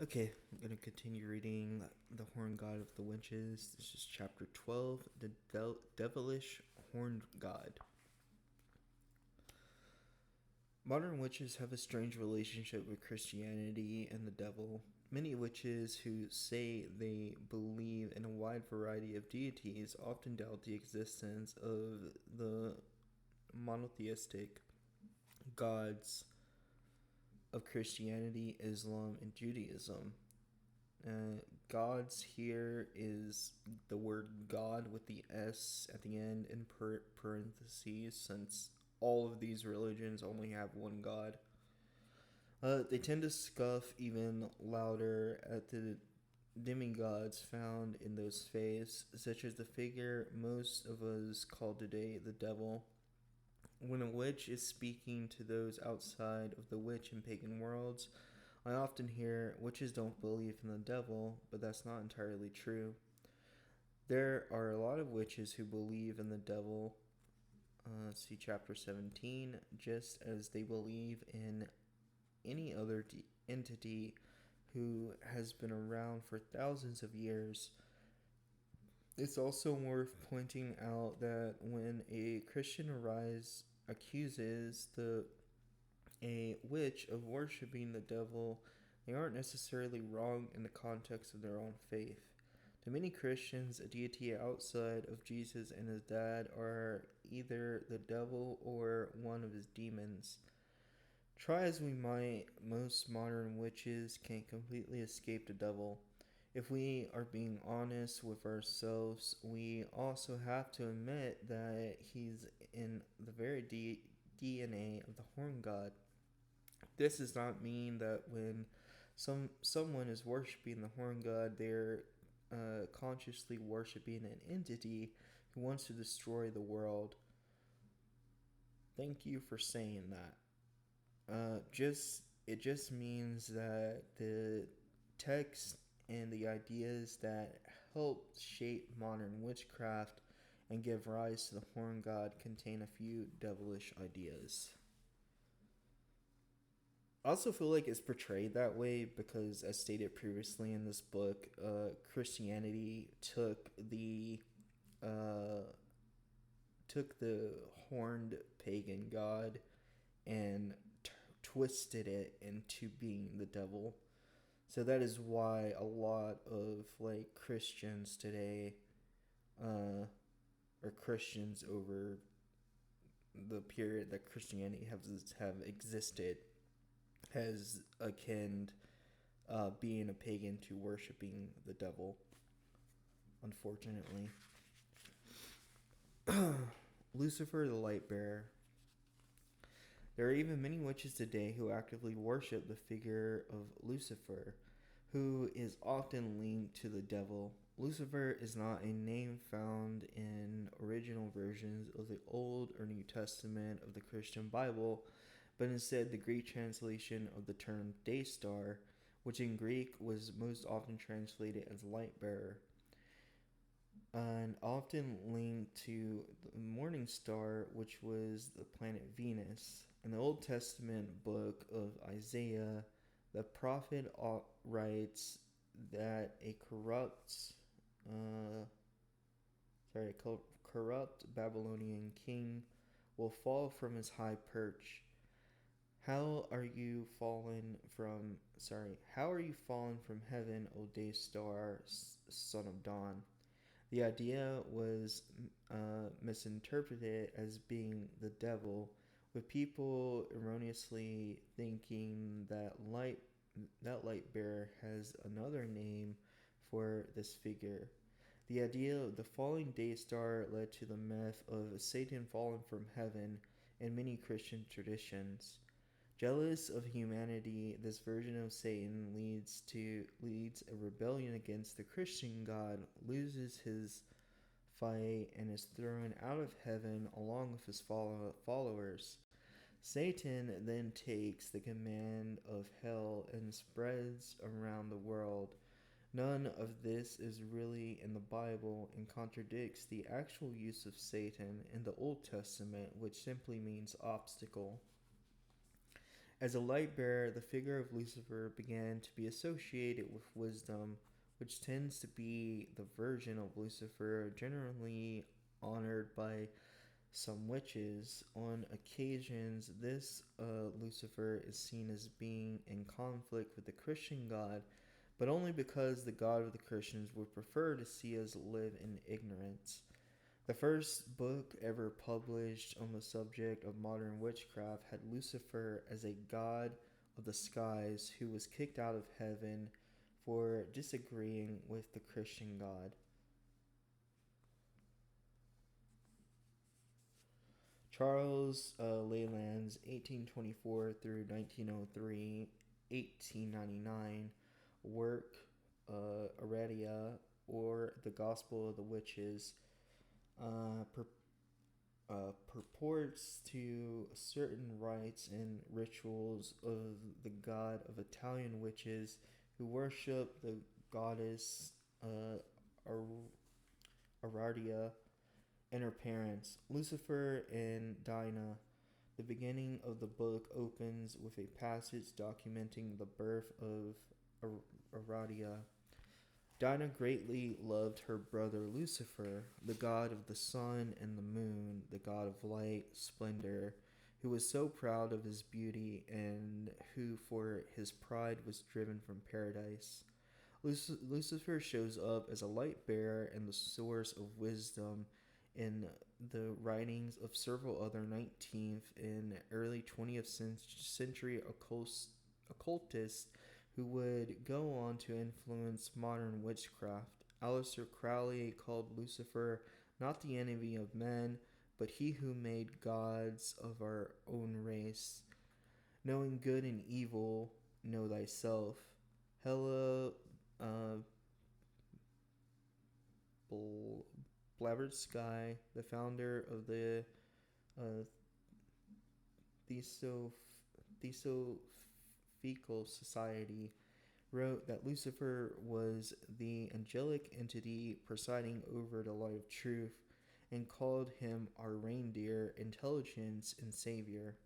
Okay, I'm going to continue reading The Horned God of the Witches. This is chapter 12, The Devilish Horned God. Modern witches have a strange relationship with Christianity and the devil. Many witches who say they believe in a wide variety of deities often doubt the existence of the monotheistic gods of Christianity, Islam, and Judaism. Gods here is the word God with the S at the end in parentheses, since all of these religions only have one God. They tend to scoff even louder at the demigods found in those faiths, such as the figure most of us call today the devil. When a witch is speaking to those outside of the witch and pagan worlds, I often hear witches don't believe in the devil, but that's not entirely true. There are a lot of witches who believe in the devil, see chapter 17, just as they believe in any other entity who has been around for thousands of years. It's also worth pointing out that when a Christian accuses a witch of worshiping the devil, they aren't necessarily wrong in the context of their own faith. To many Christians, a deity outside of Jesus and his dad are either the devil or one of his demons. Try as we might, most modern witches can't completely escape the devil. If we are being honest with ourselves, we also have to admit that he's in the very DNA of the horn god. This does not mean that when someone is worshiping the horn god, they're consciously worshiping an entity who wants to destroy the world. Thank you for saying that. It just means that the text and the ideas that help shape modern witchcraft and give rise to the horn god contain a few devilish ideas. I also feel like it's portrayed that way because, as stated previously in this book, Christianity uh, took the horned pagan god and twisted it into being the devil. So that is why a lot of like Christians today, or Christians over the period that Christianity have existed, has akin being a pagan to worshiping the devil. Unfortunately, Lucifer the Light Bearer. There are even many witches today who actively worship the figure of Lucifer, who is often linked to the devil. Lucifer is not a name found in original versions of the Old or New Testament of the Christian Bible, but instead the Greek translation of the term day star, which in Greek was most often translated as light bearer, and often linked to the morning star, which was the planet Venus. In the Old Testament book of Isaiah, the prophet writes that a uh, corrupt Babylonian king will fall from his high perch. How are you fallen from heaven, O day star, son of dawn? The idea was misinterpreted as being the devil, with people erroneously thinking that light bearer has another name for this figure. The idea of the falling day star led to the myth of Satan falling from heaven in many Christian traditions. Jealous of humanity, this version of Satan leads a rebellion against the Christian God, loses his fight, and is thrown out of heaven along with his followers. Satan then takes the command of hell and spreads around the world. None of this is really in the Bible and contradicts the actual use of Satan in the Old Testament, which simply means obstacle. As a light bearer, the figure of Lucifer began to be associated with wisdom, which tends to be the version of Lucifer generally honored by some witches. On occasions, this Lucifer is seen as being in conflict with the Christian God, but only because the God of the Christians would prefer to see us live in ignorance. The first book ever published on the subject of modern witchcraft had Lucifer as a god of the skies who was kicked out of heaven for disagreeing with the Christian God. Charles Leyland's 1824 through 1903, 1899 work, Aradia, or The Gospel of the Witches, purports to certain rites and rituals of the god of Italian witches who worship the goddess Aradia and her parents, Lucifer and Dinah. The beginning of the book opens with a passage documenting the birth of Aradia. Dinah greatly loved her brother Lucifer, the god of the sun and the moon, the god of light, splendor, who was so proud of his beauty and who for his pride was driven from paradise. Lucifer shows up as a light bearer and the source of wisdom in the writings of several other 19th and early 20th century occultists who would go on to influence modern witchcraft. Aleister Crowley called Lucifer not the enemy of men, but he who made gods of our own race. Knowing good and evil, know thyself. Hella Blavatsky, the founder of the Theosophical Society, wrote that Lucifer was the angelic entity presiding over the light of truth and called him our reindeer, intelligence, and savior.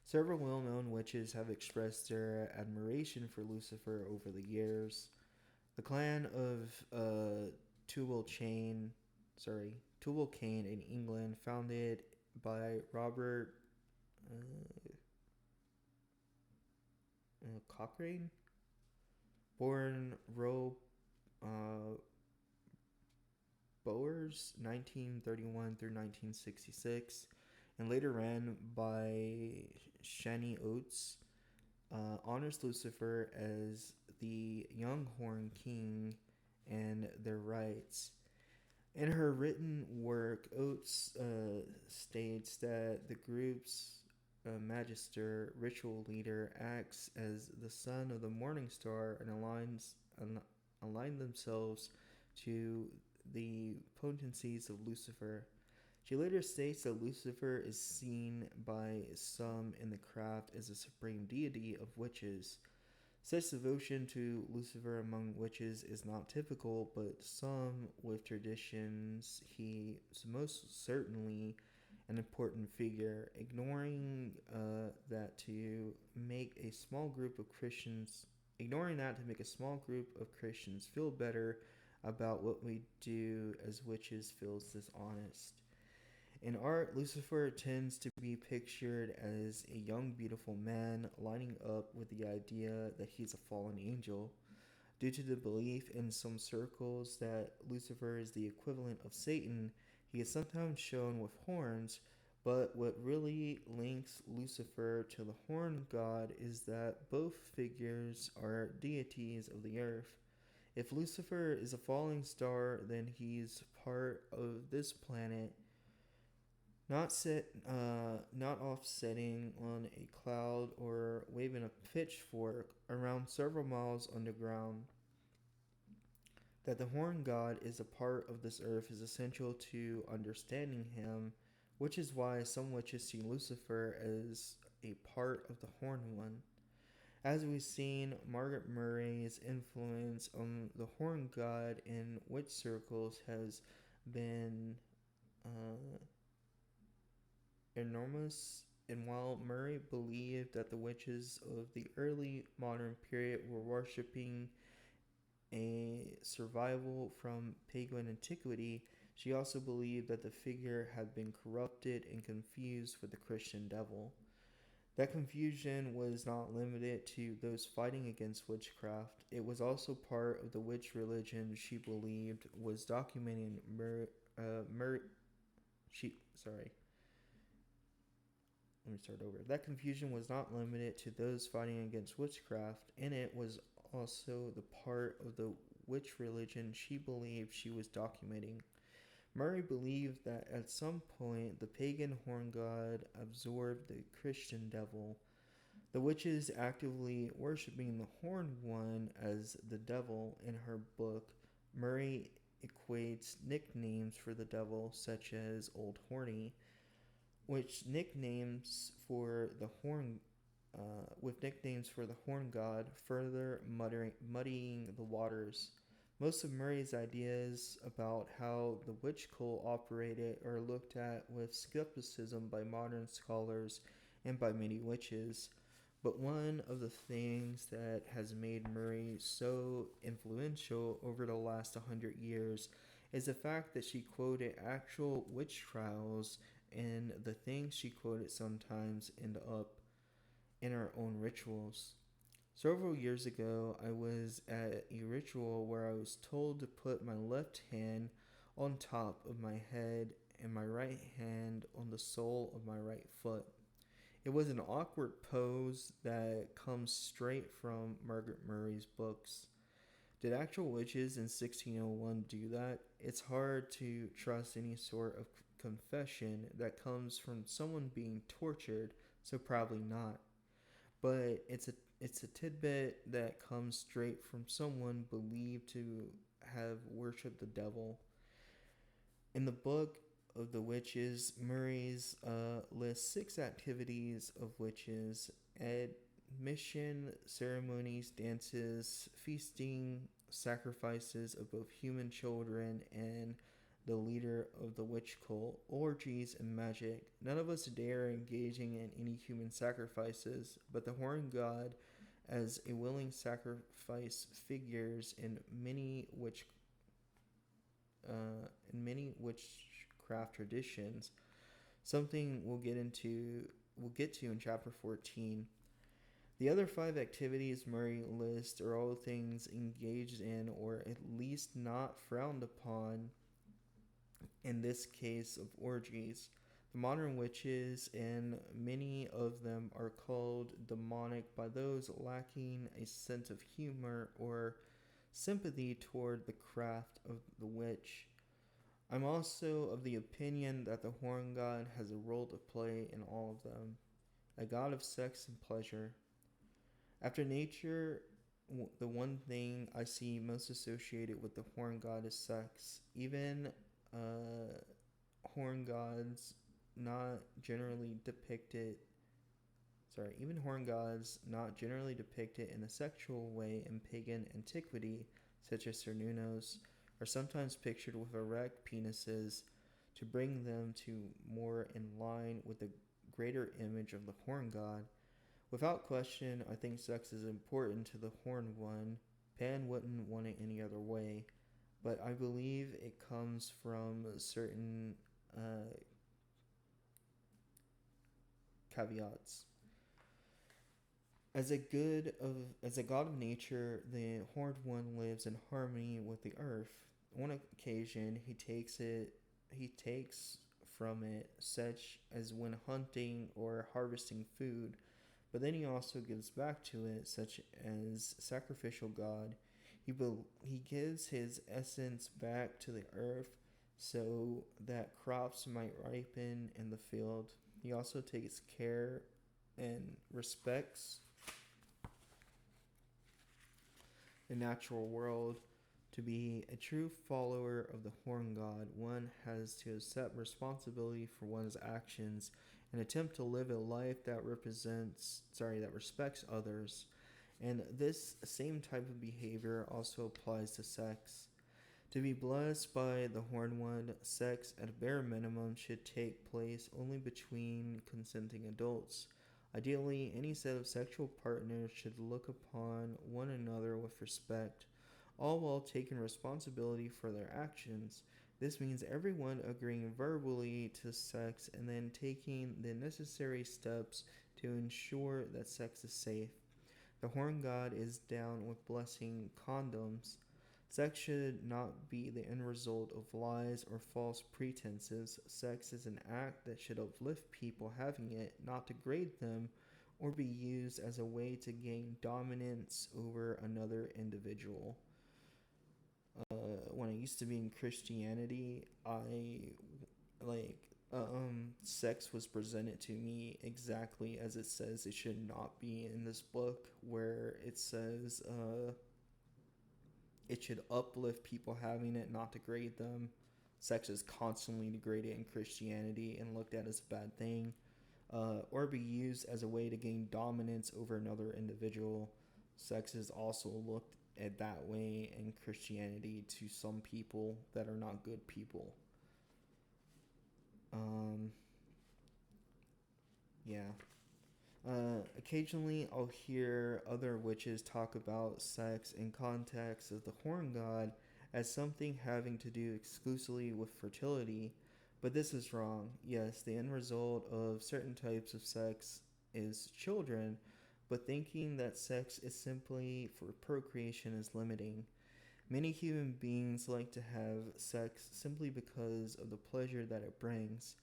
Several well-known witches have expressed their admiration for Lucifer over the years. The clan of Tubal Cain in England, founded by Robert Cochrane, born Roe Boers, 1931 through 1966, and later ran by Shani Oates, honors Lucifer as the young horn king and their rights. In her written work, Oates states that the group's magister, ritual leader, acts as the son of the morning star and align themselves to the potencies of Lucifer. She later states that Lucifer is seen by some in the craft as a supreme deity of witches. Such devotion to Lucifer among witches is not typical, but some with traditions he is most certainly an important figure. Ignoring that to make a small group of Christians feel better about what we do as witches feels dishonest. In art, Lucifer tends to be pictured as a young, beautiful man, lining up with the idea that he's a fallen angel. Due to the belief in some circles that Lucifer is the equivalent of Satan, he is sometimes shown with horns, but what really links Lucifer to the horn god is that both figures are deities of the earth. If Lucifer is a falling star, then he's part of this planet, not offsetting on a cloud or waving a pitchfork around several miles underground. That the horn god is a part of this earth is essential to understanding him, which is why some witches see Lucifer as a part of the horn one. As we've seen, Margaret Murray's influence on the horn god in witch circles has been uh, enormous. And while Murray believed that the witches of the early modern period were worshipping a survival from pagan antiquity, she also believed that the figure had been corrupted and confused with the Christian devil. That confusion was not limited to those fighting against witchcraft. It was also part of the witch religion she believed was documenting she sorry. Let me start over. That confusion was not limited to those fighting against witchcraft. In it was also the part of the witch religion she believed she was documenting. Murray believed that at some point the pagan horn god absorbed the Christian devil. The witches actively worshipping the horned one as the devil. In her book, Murray equates nicknames for the devil, such as Old Horny, which nicknames for the horn with nicknames for the horn god, further muddying the waters. Most of Murray's ideas about how the witch cult operated are looked at with skepticism by modern scholars and by many witches. But one of the things that has made Murray so influential over the last 100 years is the fact that she quoted actual witch trials, and the things she quoted sometimes end up in our own rituals. Several years ago, I was at a ritual where I was told to put my left hand on top of my head and my right hand on the sole of my right foot. It was an awkward pose that comes straight from Margaret Murray's books. Did actual witches in 1601 do that? It's hard to trust any sort of confession that comes from someone being tortured, so probably not. But it's a tidbit that comes straight from someone believed to have worshipped the devil. In the book of the witches, Murray's lists 6 activities of witches: admission, ceremonies, dances, feasting, sacrifices of both human children and the leader of the witch cult, orgies, and magic. None of us dare engaging in any human sacrifices, but the horn god, as a willing sacrifice, figures in many witchcraft traditions. Something we'll get to in chapter 14. The other 5 activities Murray lists are all things engaged in or at least not frowned upon, in this case of orgies. The modern witches, and many of them are called demonic by those lacking a sense of humor or sympathy toward the craft of the witch. I'm also of the opinion that the horn god has a role to play in all of them, a god of sex and pleasure. After nature, the one thing I see most associated with the horn god is sex. Horn gods not generally depicted even horn gods not generally depicted in a sexual way in pagan antiquity, such as Cernunnos, are sometimes pictured with erect penises to bring them to more in line with the greater image of the horn god. Without question, I think sex is important to the horned one. Pan wouldn't want it any other way, but I believe it comes from certain caveats. As a god of nature, the horned one lives in harmony with the earth. On occasion, he takes from it, such as when hunting or harvesting food, but then he also gives back to it, such as sacrificial god. He gives his essence back to the earth so that crops might ripen in the field. He also takes care and respects the natural world. To be a true follower of the horn god, one has to accept responsibility for one's actions and attempt to live a life that respects others. And this same type of behavior also applies to sex. To be blessed by the Horned One, sex at a bare minimum should take place only between consenting adults. Ideally, any set of sexual partners should look upon one another with respect, all while taking responsibility for their actions. This means everyone agreeing verbally to sex and then taking the necessary steps to ensure that sex is safe. The Horn God is down with blessing condoms. Sex should not be the end result of lies or false pretenses. Sex is an act that should uplift people having it, not degrade them, or be used as a way to gain dominance over another individual. When I used to be in Christianity, sex was presented to me exactly as it says it should not be in this book, where it says it should uplift people having it, not degrade them. Sex is constantly degraded in Christianity and looked at as a bad thing, or be used as a way to gain dominance over another individual. Sex is also looked at that way in Christianity to some people that are not good people. Yeah. Occasionally, I'll hear other witches talk about sex in context of the Horn God as something having to do exclusively with fertility, but this is wrong. Yes, the end result of certain types of sex is children, but thinking that sex is simply for procreation is limiting. Many human beings like to have sex simply because of the pleasure that it brings.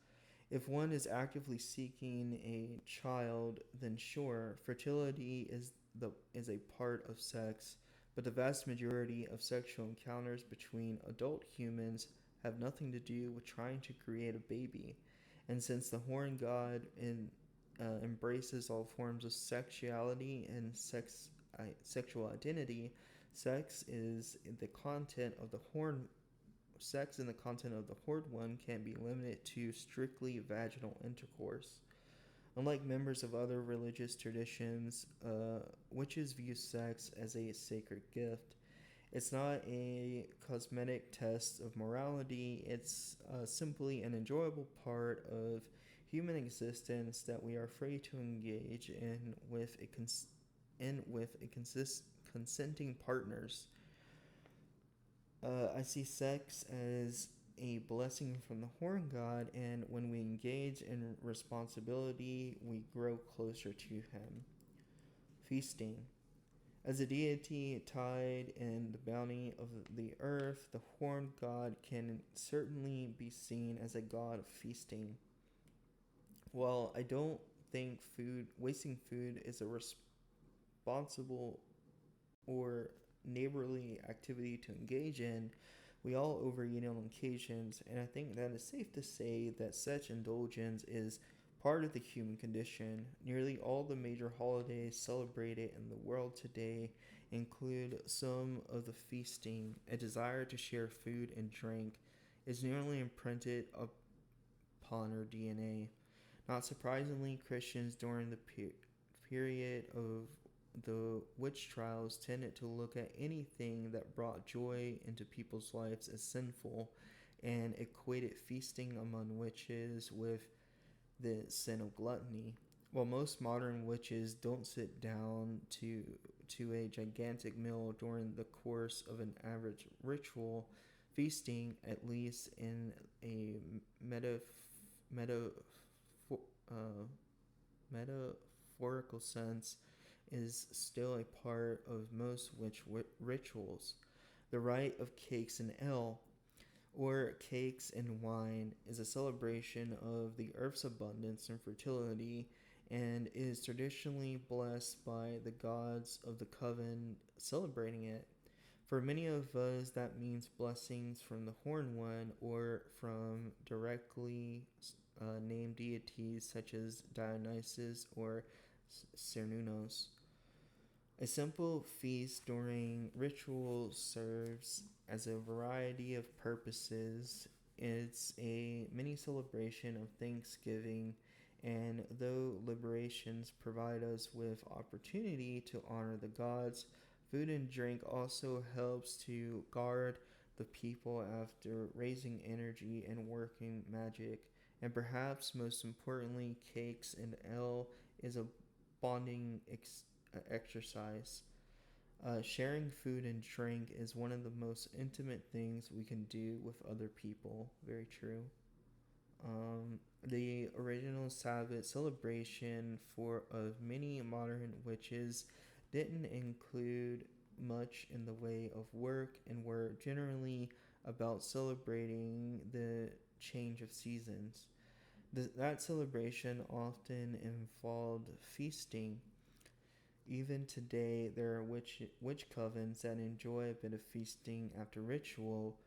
If one is actively seeking a child, then sure, fertility is a part of sex, but the vast majority of sexual encounters between adult humans have nothing to do with trying to create a baby. And since the Horn God embraces all forms of sexuality and sexual identity, sex is the content of the horn sex in the content of the Horned One can be limited to strictly vaginal intercourse. Unlike members of other religious traditions, witches view sex as a sacred gift. It's not a cosmetic test of morality, it's simply an enjoyable part of human existence that we are free to engage in with consenting partners. I see sex as a blessing from the Horn God, and when we engage in responsibility, we grow closer to Him. Feasting. As a deity tied in the bounty of the earth, the Horn God can certainly be seen as a god of feasting. While I don't think wasting food is a responsible or neighborly activity to engage in, we all overeat on occasions, and I think that it's safe to say that such indulgence is part of the human condition. Nearly all the major holidays celebrated in the world today include some of the feasting. A desire to share food and drink is nearly imprinted upon our DNA. Not surprisingly, Christians during the period of the witch trials tended to look at anything that brought joy into people's lives as sinful and equated feasting among witches with the sin of gluttony. While most modern witches don't sit down to a gigantic meal during the course of an average ritual, feasting, at least in a meta, uh, metaphorical sense, is still a part of most witch rituals. The rite of cakes and ale, or cakes and wine, is a celebration of the earth's abundance and fertility and is traditionally blessed by the gods of the coven celebrating it. For many of us, that means blessings from the Horn One or from directly named deities such as Dionysus or Cernunnos. A simple feast during ritual serves as a variety of purposes. It's a mini celebration of Thanksgiving And though liberations provide us with opportunity to honor the gods, food and drink also helps to guard the people after raising energy and working magic. And perhaps most importantly, cakes and ale is a bonding exercise. Sharing food and drink is one of the most intimate things we can do with other people. Very true. The original Sabbath celebration for of many modern witches didn't include much in the way of work and were generally about celebrating the change of seasons. That celebration often involved feasting. Even today, there are witch covens that enjoy a bit of feasting after ritual,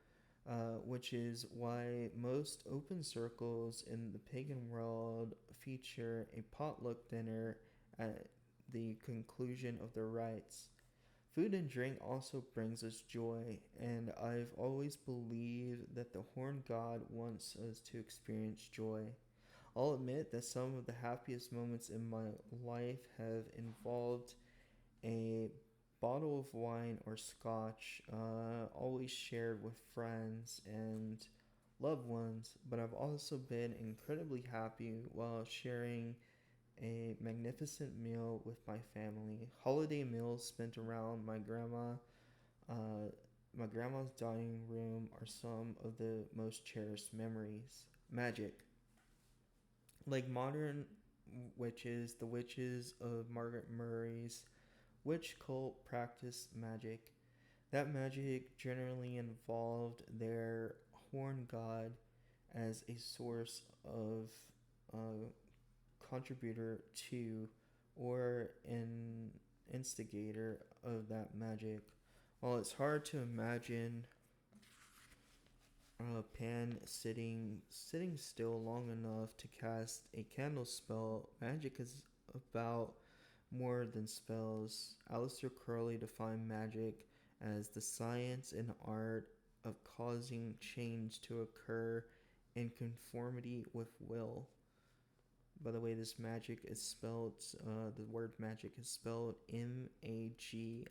which is why most open circles in the pagan world feature a potluck dinner at the conclusion of their rites. Food and drink also brings us joy, and I've always believed that the horned god wants us to experience joy. I'll admit that some of the happiest moments in my life have involved a bottle of wine or scotch, always shared with friends and loved ones, but I've also been incredibly happy while sharing a magnificent meal with my family. Holiday meals spent around uh, my grandma's dining room are some of the most cherished memories. Magic. Like modern witches, the witches of Margaret Murray's witch cult practiced magic. That magic generally involved their horn god as a source of uh, contributor to or an instigator of that magic. While it's hard to imagine Pan sitting still long enough to cast a candle spell, magic is about more than spells. Aleister Crowley defined magic as the science and art of causing change to occur in conformity with will. By the way, this magic is spelled, the word magic is spelled Magick.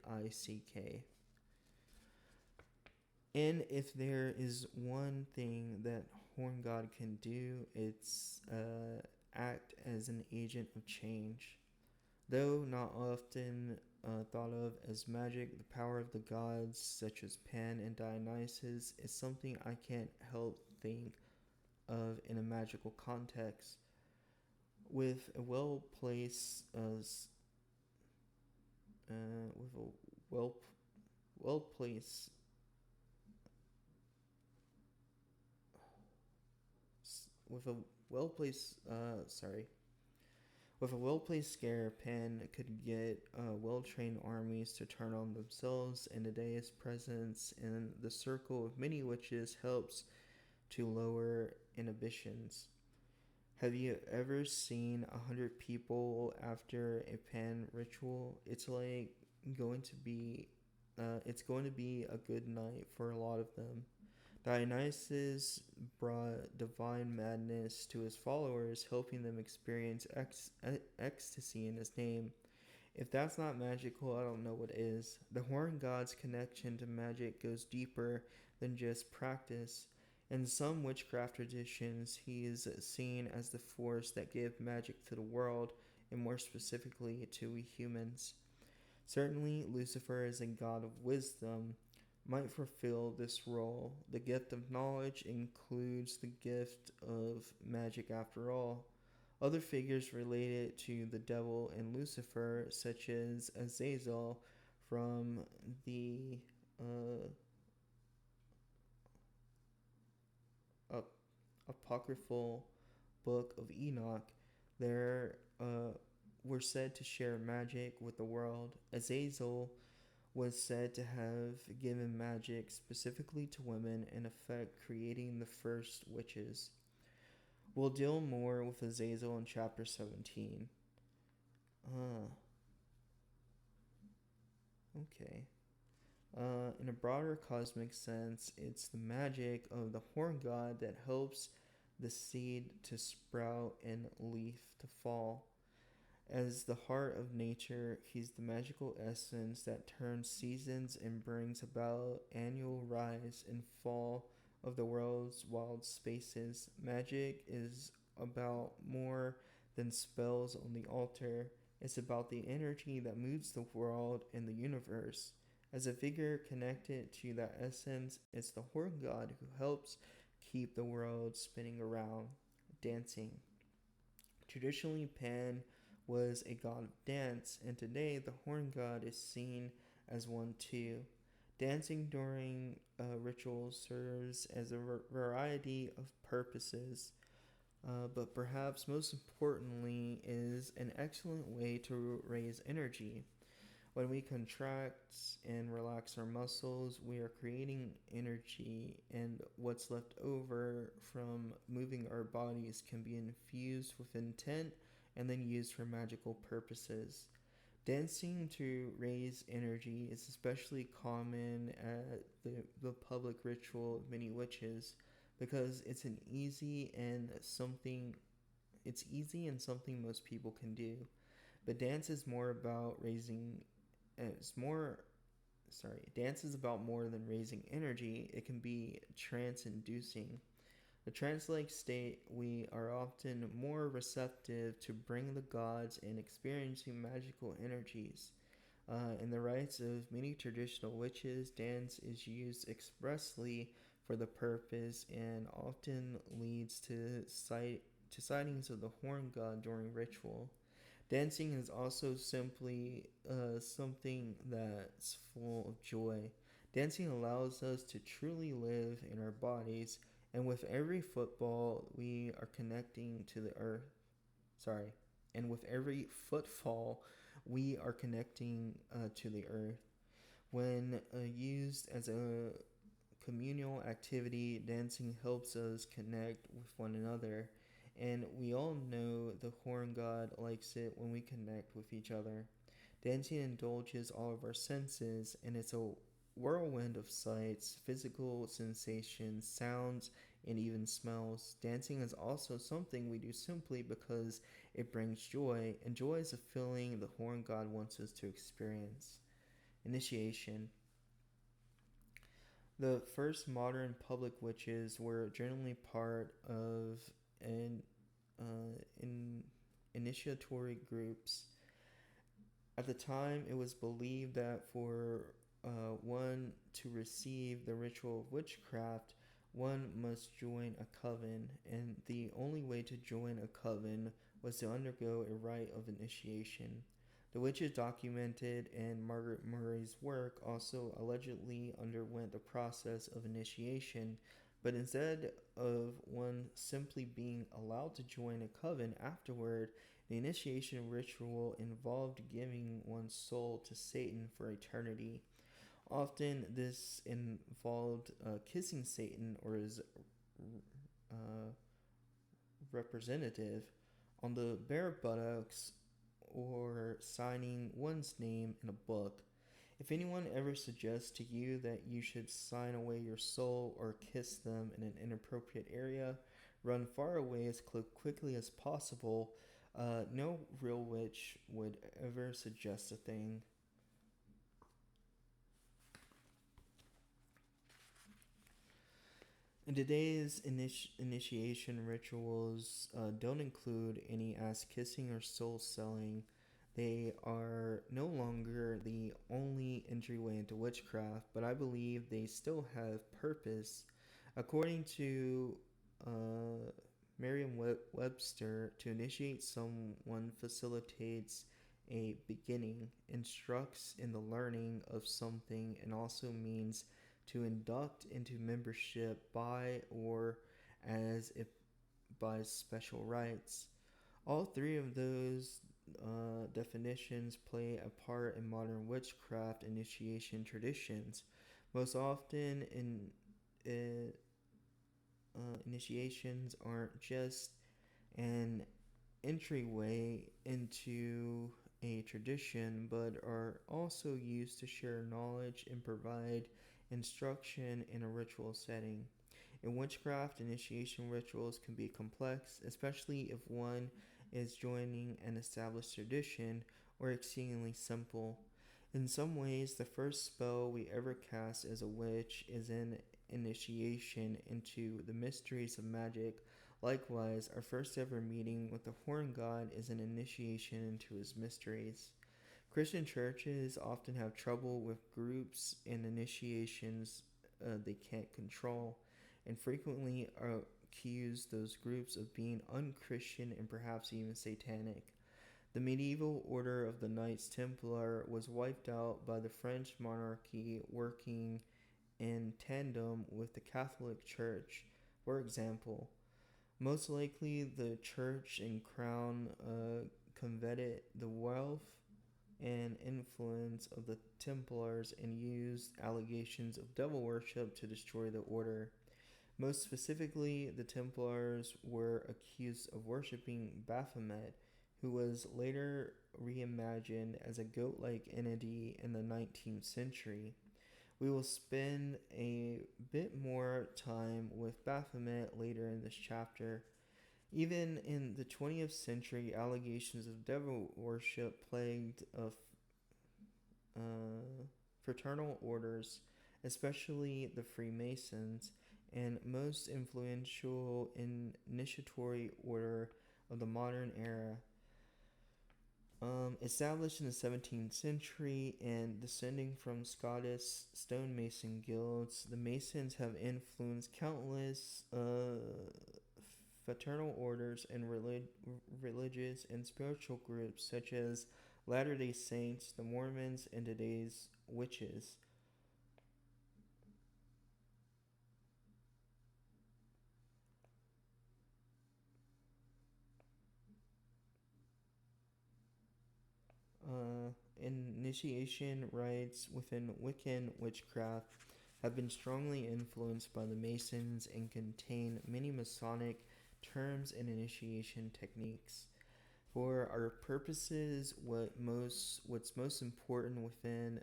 And if there is one thing that Horn God can do, it's act as an agent of change. Though not often thought of as magic, the power of the gods, such as Pan and Dionysus, is something I can't help think of in a magical context. With a well placed, with a well well placed, with a well placed, with a well placed scare, Pan could get well trained armies to turn on themselves, and Adea's presence in the circle of many witches helps to lower inhibitions. Have you ever seen 100 people after a Pan ritual? It's going to be a good night for a lot of them. Dionysus brought divine madness to his followers, helping them experience ecstasy in his name. If that's not magical, I don't know what is. The Horn God's connection to magic goes deeper than just practice. In some witchcraft traditions, he is seen as the force that gave magic to the world, and more specifically to we humans. Certainly, Lucifer is a god of wisdom, might fulfill this role. The gift of knowledge includes the gift of magic after all. Other figures related to the devil and Lucifer, such as Azazel from the uh, apocryphal book of Enoch, there were said to share magic with the world. Azazel was said to have given magic specifically to women, in effect creating the first witches. We'll deal more with Azazel in chapter 17. Uh, okay. In a broader cosmic sense, it's the magic of the horn god that helps the seed to sprout and leaf to fall. As the heart of nature, he's the magical essence that turns seasons and brings about annual rise and fall of the world's wild spaces. Magic is about more than spells on the altar. It's about the energy that moves the world and the universe. As a figure connected to that essence, it's the horn god who helps keep the world spinning around, dancing. Traditionally, Pan was a god of dance, and today the horn god is seen as one too. Dancing during rituals serves as a variety of purposes, but perhaps most importantly is an excellent way to raise energy. When we contract and relax our muscles, we are creating energy, and what's left over from moving our bodies can be infused with intent and then used for magical purposes. Dancing to raise energy is especially common at the public ritual of many witches because it's easy and something most people can do. But dance is more about raising it's more dance is about more than raising energy. It can be trance inducing. The trance like state, we are often more receptive to bring the gods and experiencing magical energies. In the rites of many traditional witches, dance is used expressly for the purpose and often leads to sightings of the horn god during ritual. Dancing is also simply something that's full of joy. Dancing allows us to truly live in our bodies, and with every football, we are connecting to the earth. Sorry. And with every footfall, we are connecting to the earth. When used as a communal activity, dancing helps us connect with one another. And we all know the horn god likes it when we connect with each other. Dancing indulges all of our senses, and it's a whirlwind of sights, physical sensations, sounds, and even smells. Dancing is also something we do simply because it brings joy, and joy is a feeling the horn god wants us to experience. Initiation. The first modern public witches were generally part of an initiatory groups. At the time, it was believed that for one to receive the ritual of witchcraft, one must join a coven, and the only way to join a coven was to undergo a rite of initiation. The witches documented in Margaret Murray's work also allegedly underwent the process of initiation, but instead of one simply being allowed to join a coven afterward, the initiation ritual involved giving one's soul to Satan for eternity. Often, this involved kissing Satan or his uh, representative on the bare buttocks or signing one's name in a book. If anyone ever suggests to you that you should sign away your soul or kiss them in an inappropriate area, run far away as quickly as possible. No real witch would ever suggest a thing. In today's initiation rituals don't include any ass kissing or soul selling. They are no longer the only entryway into witchcraft, but I believe they still have purpose. According to Merriam Webster, to initiate someone facilitates a beginning, instructs in the learning of something, and also means to induct into membership by or as if by special rights. All three of those definitions play a part in modern witchcraft initiation traditions. Most often, initiations aren't just an entryway into a tradition, but are also used to share knowledge and provide instruction in a ritual setting. In witchcraft, initiation rituals can be complex, especially if one is joining an established tradition or exceedingly simple. In some ways, the first spell we ever cast as a witch is an initiation into the mysteries of magic. Likewise, our first ever meeting with the horn god is an initiation into his mysteries. Christian churches often have trouble with groups and initiations they can't control, and frequently accuse those groups of being unchristian and perhaps even satanic. The medieval order of the Knights Templar was wiped out by the French monarchy working in tandem with the Catholic Church. For example, most likely the church and crown coveted the wealth and influence of the Templars and used allegations of devil worship to destroy the order. Most specifically, the Templars were accused of worshipping Baphomet, who was later reimagined as a goat like entity in the 19th century. We will spend a bit more time with Baphomet later in this chapter. Even in the 20th century, allegations of devil worship plagued fraternal orders, especially the Freemasons, and most influential initiatory order of the modern era. Established in the 17th century and descending from Scottish stonemason guilds, the Masons have influenced countless fraternal orders and religious and spiritual groups such as Latter-day Saints, the Mormons, and today's witches. Initiation rites within Wiccan witchcraft have been strongly influenced by the Masons and contain many Masonic terms and initiation techniques. For our purposes, what's most important within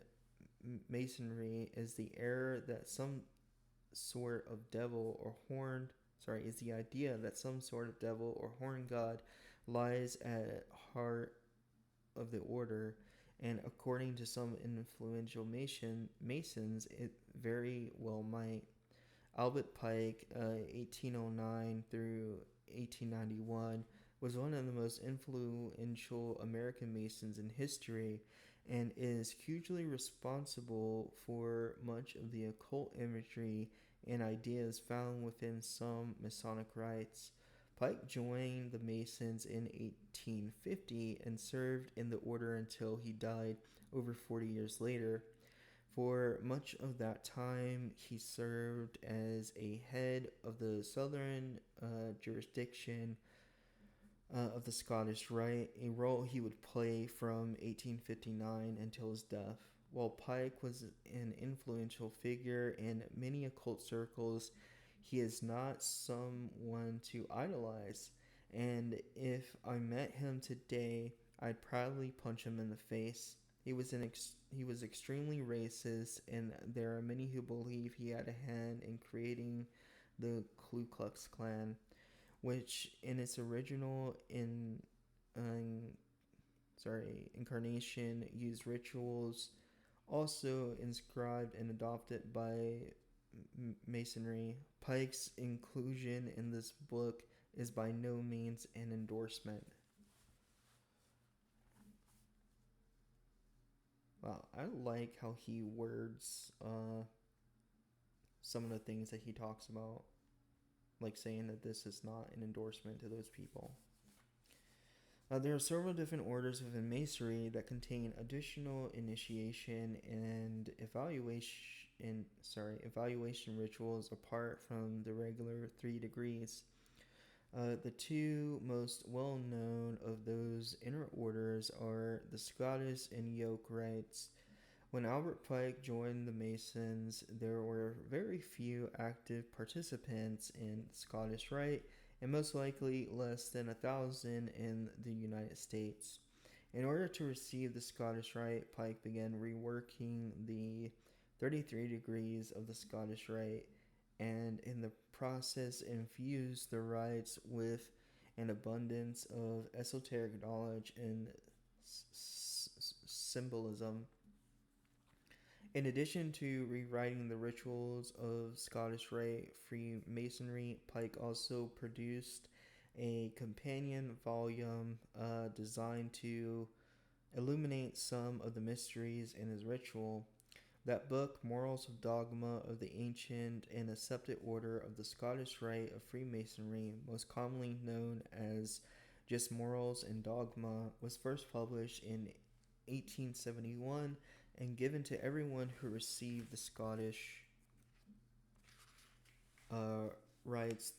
Masonry is the error that some sort of devil or horned sorry is the idea that some sort of devil or horn god lies at heart of the order, and according to some influential Masons, it very well might. Albert Pike, 1809 through 1891, was one of the most influential American Masons in history and is hugely responsible for much of the occult imagery and ideas found within some Masonic rites. Pike joined the Masons in 1850 and served in the order until he died over 40 years later. For much of that time, he served as a head of the southern jurisdiction of the Scottish Rite, a role he would play from 1859 until his death. While Pike was an influential figure in many occult circles, he is not someone to idolize, and if I met him today, I'd proudly punch him in the face. He was extremely racist, and there are many who believe he had a hand in creating the Ku Klux Klan, which in its original incarnation used rituals also inscribed and adopted by Masonry. Pike's inclusion in this book is by no means an endorsement. Wow, I like how he words some of the things that he talks about, like saying that this is not an endorsement to those people. There are several different orders within Masonry that contain additional initiation and evaluation rituals apart from the regular 3 degrees. The two most well known of those inner orders are the Scottish and Yoke rites. When Albert Pike joined the Masons, there were very few active participants in the Scottish Rite, and most likely less than 1,000 in the United States. In order to receive the Scottish Rite, Pike began reworking the 33 degrees of the Scottish Rite, and in the process infused the rites with an abundance of esoteric knowledge and symbolism. In addition to rewriting the rituals of Scottish Rite Freemasonry, Pike also produced a companion volume designed to illuminate some of the mysteries in his ritual. That book, Morals of Dogma of the Ancient and Accepted Order of the Scottish Rite of Freemasonry, most commonly known as just Morals and Dogma, was first published in 1871 and given to everyone who received the Scottish Rite's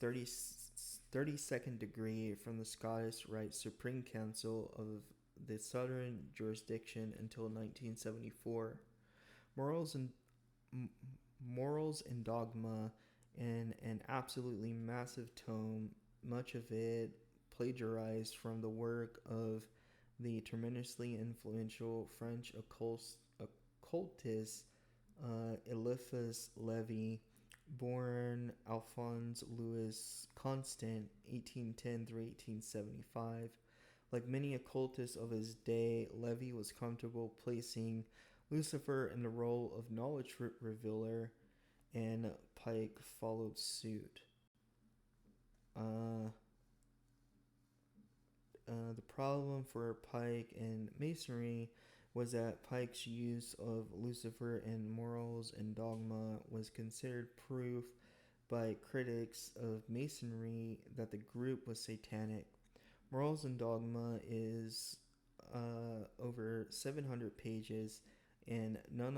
32nd degree from the Scottish Rite Supreme Council of the Southern Jurisdiction until 1974. Morals and Dogma, in an absolutely massive tome, much of it plagiarized from the work of the tremendously influential French occultist Eliphas Levi, born Alphonse Louis Constant, 1810 through 1875. Like many occultists of his day, Levi was comfortable placing Lucifer in the role of knowledge revealer, and Pike followed suit. The problem for Pike and Masonry was that Pike's use of Lucifer in Morals and Dogma was considered proof by critics of Masonry that the group was satanic. Morals and Dogma is over 700 pages and not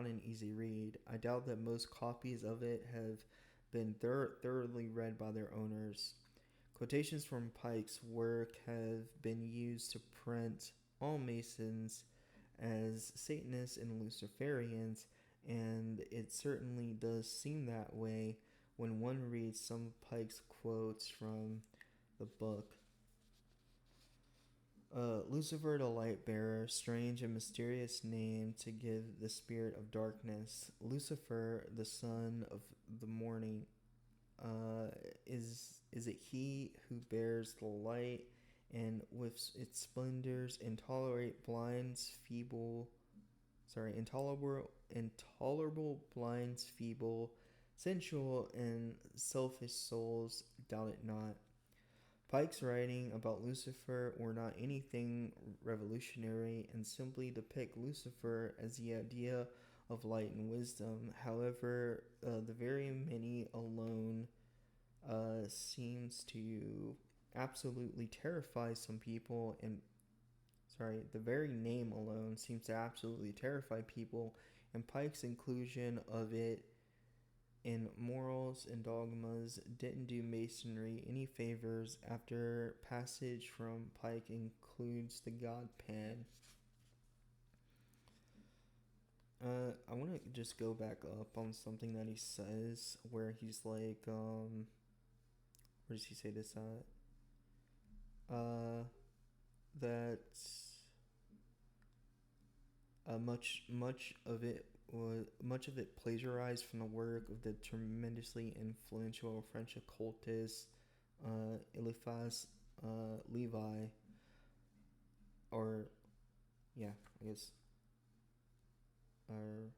an easy read. I doubt that most copies of it have been thoroughly read by their owners. Quotations from Pike's work have been used to print all Masons as Satanists and Luciferians, and it certainly does seem that way when one reads some of Pike's quotes from the book. Lucifer the Light Bearer, strange and mysterious name to give the spirit of darkness. Lucifer, the son of the morning. Is it he who bears the light and with its splendors intolerable blinds feeble, sensual and selfish souls? Doubt it not. Pike's writing about Lucifer were not anything revolutionary and simply depict Lucifer as the idea of light and wisdom. However, the very many alone seems to absolutely terrify some people, the very name alone seems to absolutely terrify people, and Pike's inclusion of it in Morals and Dogmas didn't do Masonry any favors. After passage from Pike includes the God Pan. I want to just go back up on something that he says where he's like, where does he say this at? That much of it plagiarized from the work of the tremendously influential French occultist Eliphas Levi, or yeah, I guess, or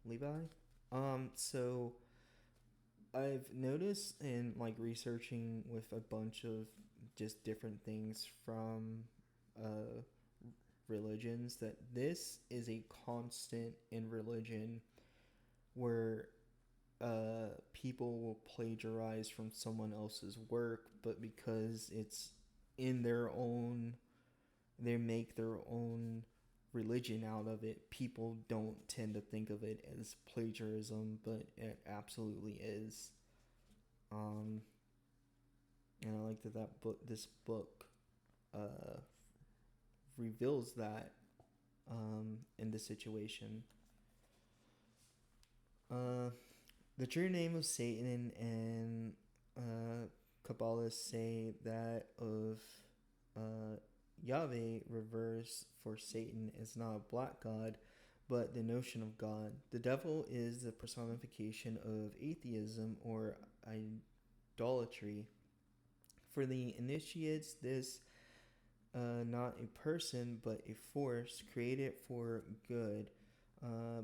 Levi. So I've noticed in like researching with a bunch of just different things from religions that this is a constant in religion where people will plagiarize from someone else's work, but because it's in their own, they make their own religion out of it, people don't tend to think of it as plagiarism, but it absolutely is. And I like that this book reveals that in this situation. The true name of Satan and Kabbalists say that of Yahweh reverse for Satan is not a black god, but the notion of God. The devil is the personification of atheism or idolatry. For the initiates, this not a person but a force created for good,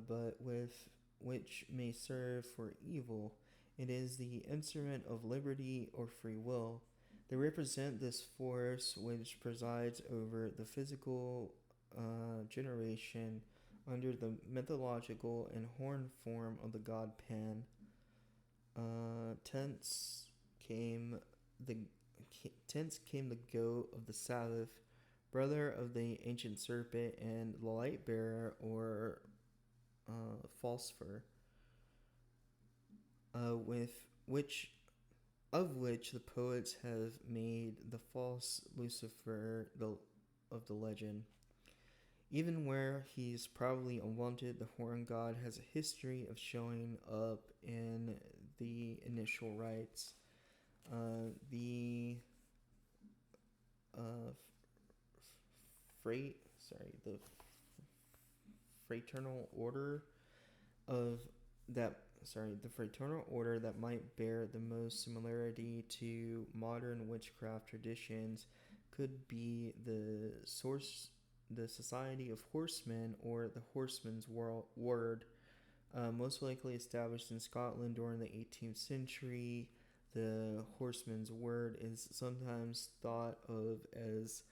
but with which may serve for evil. It is the instrument of liberty or free will. They represent this force which presides over the physical generation under the mythological and horned form of the god Pan. Thence came the goat of the Sabbath, brother of the ancient serpent, and the light bearer or Phosphor, with which the poets have made the false Lucifer of the legend. Even where he's probably unwanted, the horn god has a history of showing up in the initial rites. The fraternal order of that the fraternal order that might bear the most similarity to modern witchcraft traditions could be the Society of Horsemen, or the Horseman's Word, most likely established in Scotland during the 18th century. The Horseman's Word is sometimes thought of as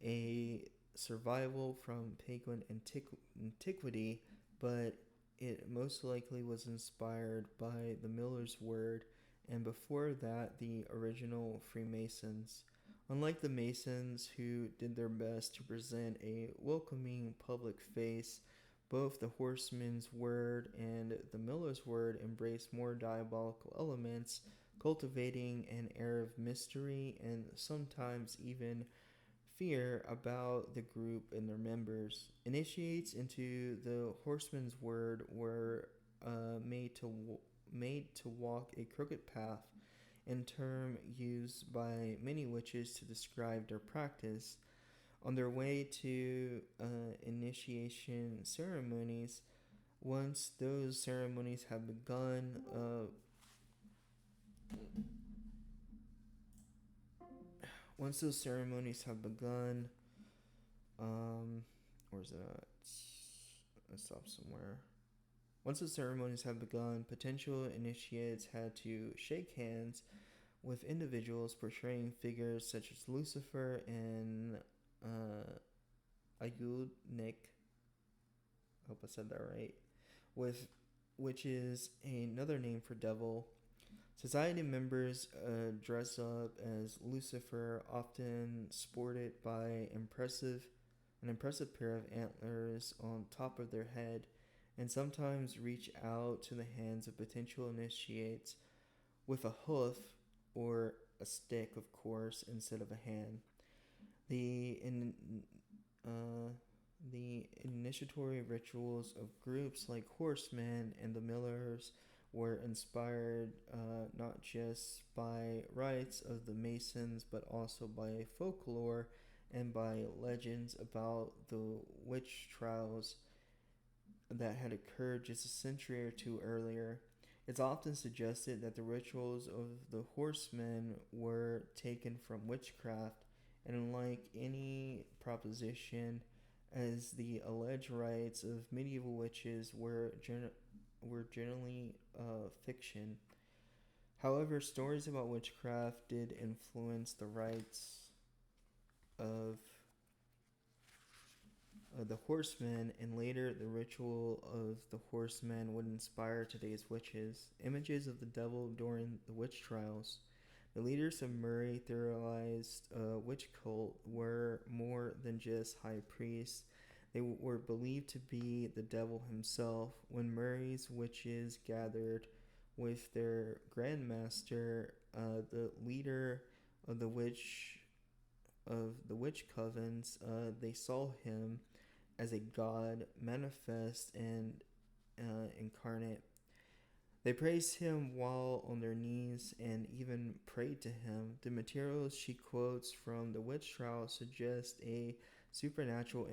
a survival from pagan antiquity, but it most likely was inspired by the Miller's Word, and before that, the original Freemasons. Unlike the Masons, who did their best to present a welcoming public face, both the Horseman's Word and the Miller's Word embrace more diabolical elements, cultivating an air of mystery and sometimes even fear about the group and their members. Initiates into the Horseman's Word were made to walk a crooked path, a term used by many witches to describe their practice. On their way to initiation ceremonies, once those ceremonies have begun, where's it at? Let's stop somewhere. Once the ceremonies have begun, potential initiates had to shake hands with individuals portraying figures such as Lucifer and Ayudnik. I hope I said that right. Which is another name for devil. Society members dress up as Lucifer, often sported by an impressive pair of antlers on top of their head, and sometimes reach out to the hands of potential initiates with a hoof, or a stick, of course, instead of a hand. The initiatory rituals of groups like Horsemen and the Millers were inspired not just by rites of the Masons, but also by folklore and by legends about the witch trials that had occurred just a century or two earlier. It's often suggested that the rituals of the Horsemen were taken from witchcraft, and unlike any proposition, as the alleged rites of medieval witches were generally fiction. However, stories about witchcraft did influence the rites of the Horsemen, and later the ritual of the Horsemen would inspire today's witches. Images of the devil during the witch trials. The leaders of Murray theorized witch cult were more than just high priests. They were believed to be the devil himself. When Murray's witches gathered with their grandmaster, the leader of the witch covens, they saw him as a god manifest and incarnate. They praised him while on their knees and even prayed to him. The materials she quotes from the witch trial suggest a supernatural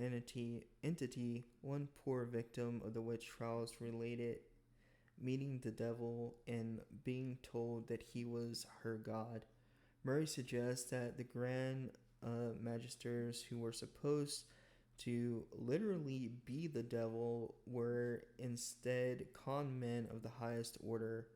entity, one poor victim of the witch trials related meeting the devil and being told that he was her god. Murray suggests that the Grand Magisters, who were supposed to literally be the devil, were instead con men of the highest order.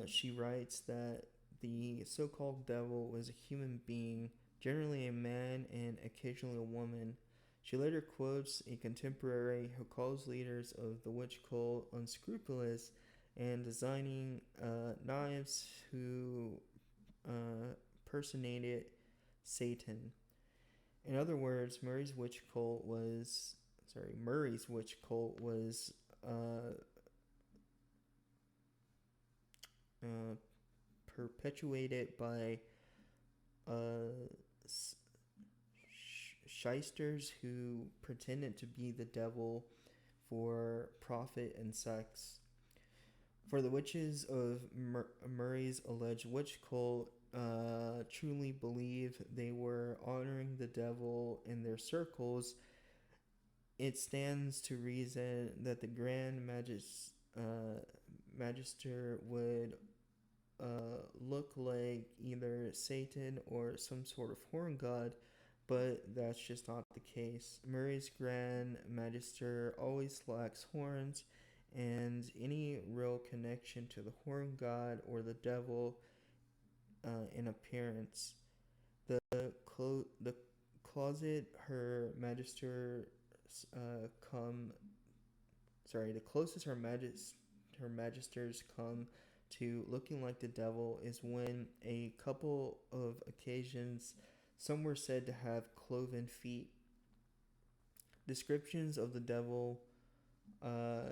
She writes that the so called devil was a human being, generally a man and occasionally a woman. She later quotes a contemporary who calls leaders of the witch cult unscrupulous and designing knives who personated Satan. In other words, Murray's witch cult was uh, perpetuated by shysters who pretended to be the devil for profit and sex. For the witches of Murray's alleged witch cult truly believe they were honoring the devil in their circles, it stands to reason that the Grand Magister would look like either Satan or some sort of horn god, but that's just not the case. Murray's Grand Magister always lacks horns, and any real connection to the horn god or the devil in appearance. The closet her magister the closest her magisters come to looking like the devil is when a couple of occasions some were said to have cloven feet. Descriptions of the devil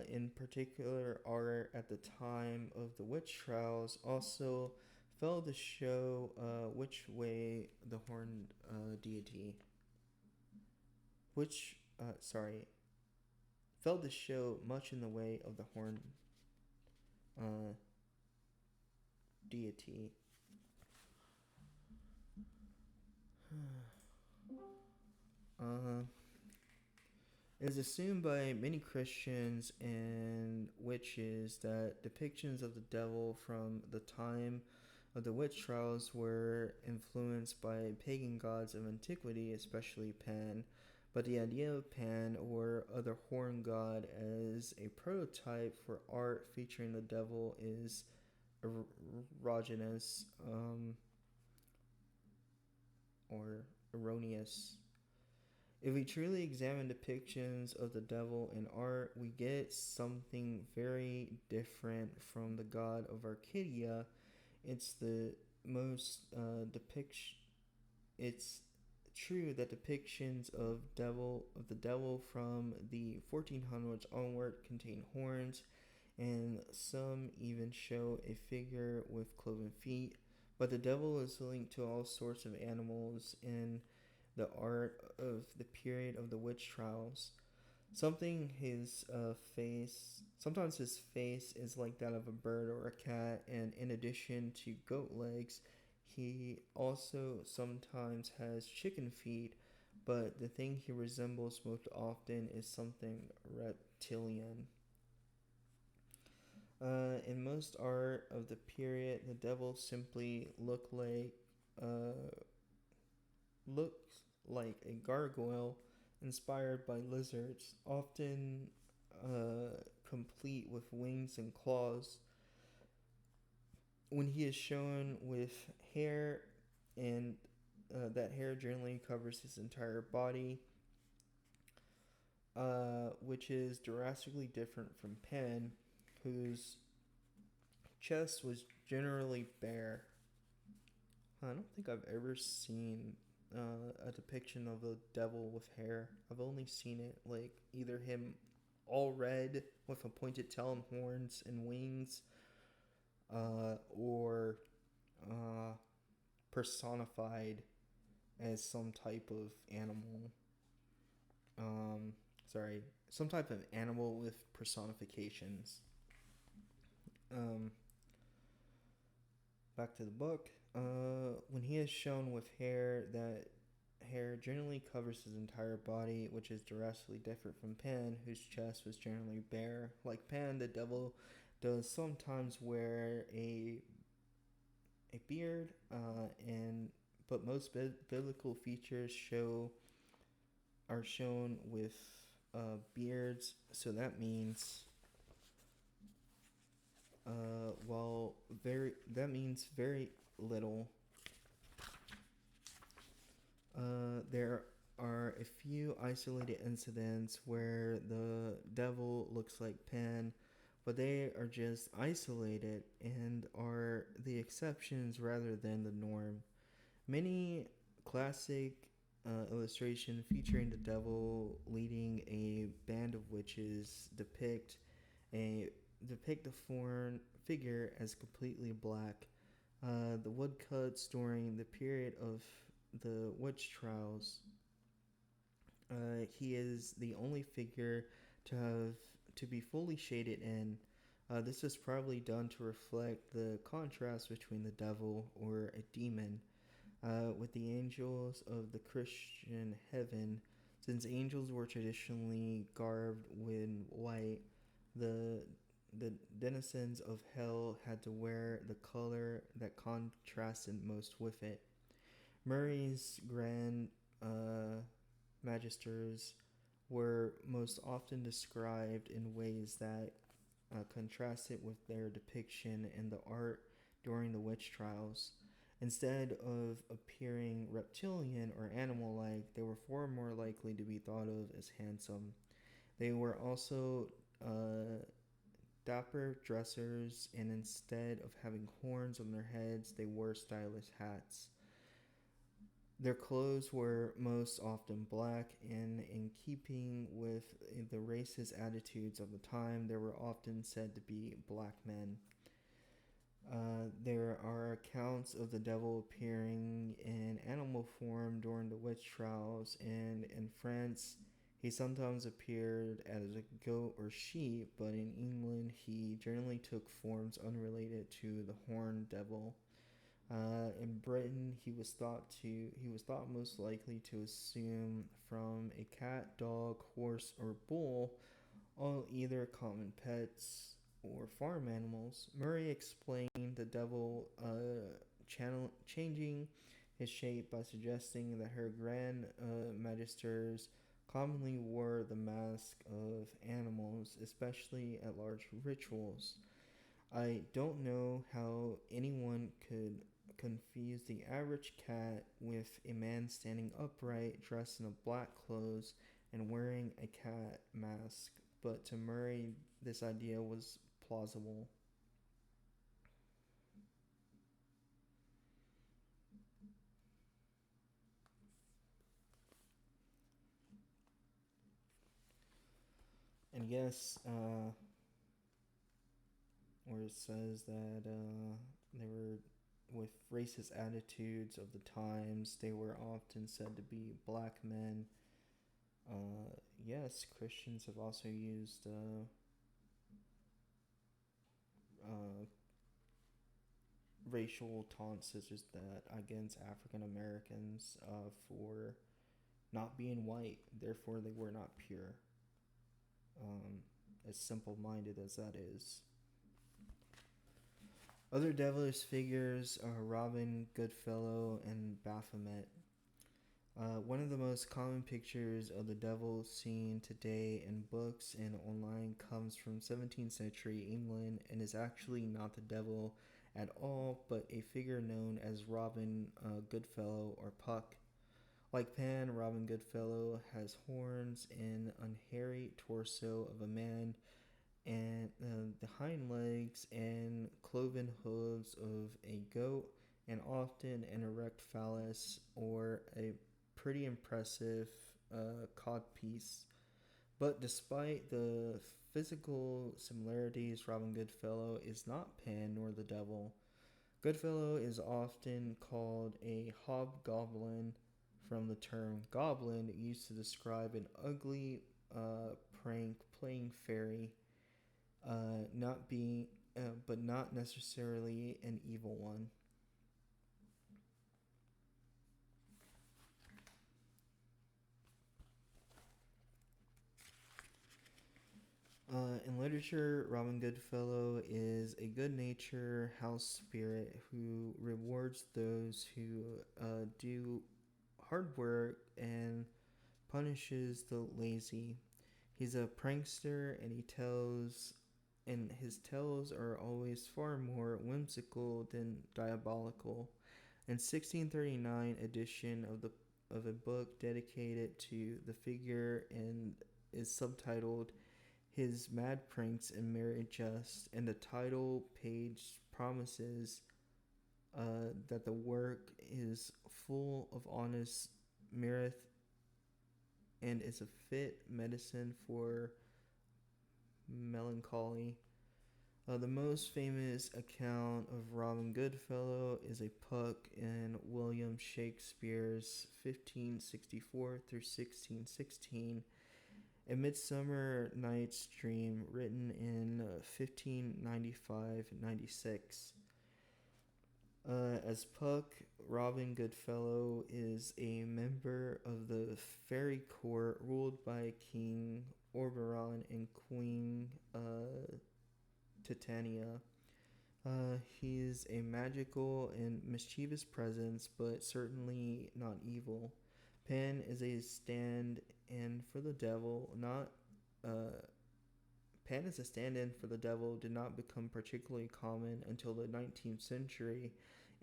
in particular are at the time of the witch trials also failed to show which way the horned deity which failed to show much in the way of the horned deity. It is assumed by many Christians and witches that depictions of the devil from the time of the witch trials were influenced by pagan gods of antiquity, especially Pan. But the idea of Pan or other horn god as a prototype for art featuring the devil is erogenous or erroneous. If we truly examine depictions of the devil in art, we get something very different from the god of Arcadia. It's the most It's true that depictions of the devil from the 1400s onward contain horns, and some even show a figure with cloven feet. But the devil is linked to all sorts of animals in the art of the period of the witch trials. Sometimes his face is like that of a bird or a cat, and in addition to goat legs, he also sometimes has chicken feet, but the thing he resembles most often is something reptilian. In most art of the period, the devil simply looks like a gargoyle inspired by lizards, often complete with wings and claws. When he is shown with hair, and that hair generally covers his entire body, which is drastically different from Pan, whose chest was generally bare. I don't think I've ever seen a depiction of a devil with hair. I've only seen it like either him all red with a pointed tail and horns and wings, or personified as some type of animal. Um, some type of animal with personifications. Um, Back to the book. When he is shown with hair that hair generally covers his entire body, which is drastically different from Pan, whose chest was generally bare. Like Pan, the devil does sometimes wear a beard, and but most biblical features are shown with beards. So that means, that means very little. There are a few isolated incidents where the devil looks like Pan, but they are just isolated and are the exceptions rather than the norm. Many classic illustrations featuring the devil leading a band of witches depict the foreign figure as completely black. The woodcuts during the period of the witch trials, he is the only figure to be fully shaded in. This was probably done to reflect the contrast between the devil or a demon with the angels of the Christian heaven. Since angels were traditionally garbed in white, the the denizens of hell had to wear the color that contrasted most with it. Murray's grand magisters were most often described in ways that contrasted with their depiction in the art during the witch trials. Instead of appearing reptilian or animal like, they were far more likely to be thought of as handsome. They were also dapper dressers, and instead of having horns on their heads, they wore stylish hats. Their clothes were most often black, and in keeping with the racist attitudes of the time, they were often said to be black men. There are accounts of the devil appearing in animal form during the witch trials, and in France, he sometimes appeared as a goat or sheep, but in England, he generally took forms unrelated to the horned devil. In Britain, he was thought most likely to assume from a cat, dog, horse, or bull, all either common pets or farm animals. Murray explained the devil changing his shape by suggesting that her grand magisters commonly wore the mask of animals, especially at large rituals. I don't know how anyone could confuse the average cat with a man standing upright, dressed in a black clothes, and wearing a cat mask, but to Murray, this idea was plausible. And yes, where it says that they were with racist attitudes of the times, they were often said to be black men. Yes, Christians have also used uh, racial taunts such as that against African Americans for not being white, therefore they were not pure. As simple minded as that is. Other devilish figures are Robin, Goodfellow, and Baphomet. One of the most common pictures of the devil seen today in books and online comes from 17th century England and is actually not the devil at all, but a figure known as Robin Goodfellow or Puck. Like Pan, Robin Goodfellow has horns and an hairy torso of a man, and the hind legs and cloven hooves of a goat, and often an erect phallus or a pretty impressive codpiece. But despite the physical similarities, Robin Goodfellow is not Pan nor the devil. Goodfellow is often called a hobgoblin from the term goblin, used to describe an ugly prank playing fairy, not being, but not necessarily an evil one. In literature, Robin Goodfellow is a good natured house spirit who rewards those who do hard work and punishes the lazy. He's a prankster and his tales are always far more whimsical than diabolical. In 1639 edition of a book dedicated to the figure and is subtitled His Mad Pranks and Merry Jest, and the title page promises that the work is full of honest mirth and is a fit medicine for melancholy. The most famous account of Robin Goodfellow is a Puck in William Shakespeare's 1564 through 1616, A Midsummer Night's Dream, written in 1595-96. As Puck, Robin Goodfellow is a member of the fairy court ruled by King Oberon and Queen Titania. He's a magical and mischievous presence, but certainly not evil. Pan is a stand-in for the devil, not Pan as a stand-in for the devil did not become particularly common until the 19th century,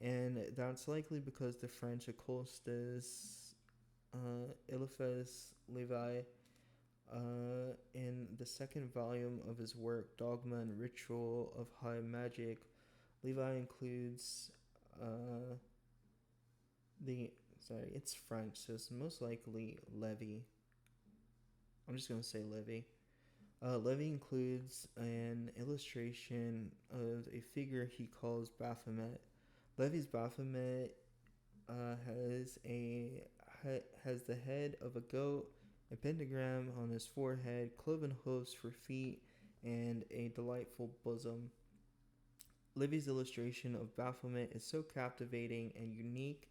and that's likely because the French occultist Eliphas Levi, in the second volume of his work Dogma and Ritual of High Magic, Levi includes it's French, so it's most likely Levy. I'm just going to say Levy. Levy includes an illustration of a figure he calls Baphomet. Levy's Baphomet has the head of a goat, a pentagram on his forehead, cloven hoofs for feet, and a delightful bosom. Levy's illustration of Baphomet is so captivating and unique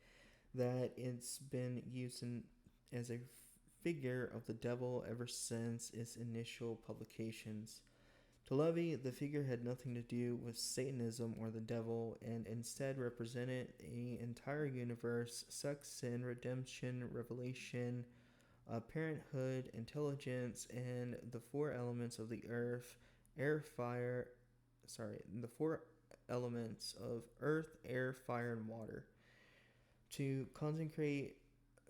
that it's been used as a figure of the devil ever since its initial publications. To Levy, the figure had nothing to do with Satanism or the devil, and instead represented an entire universe: sex, sin, redemption, revelation, parenthood, intelligence, and the four elements of the earth, the four elements of earth, air, fire, and water. To consecrate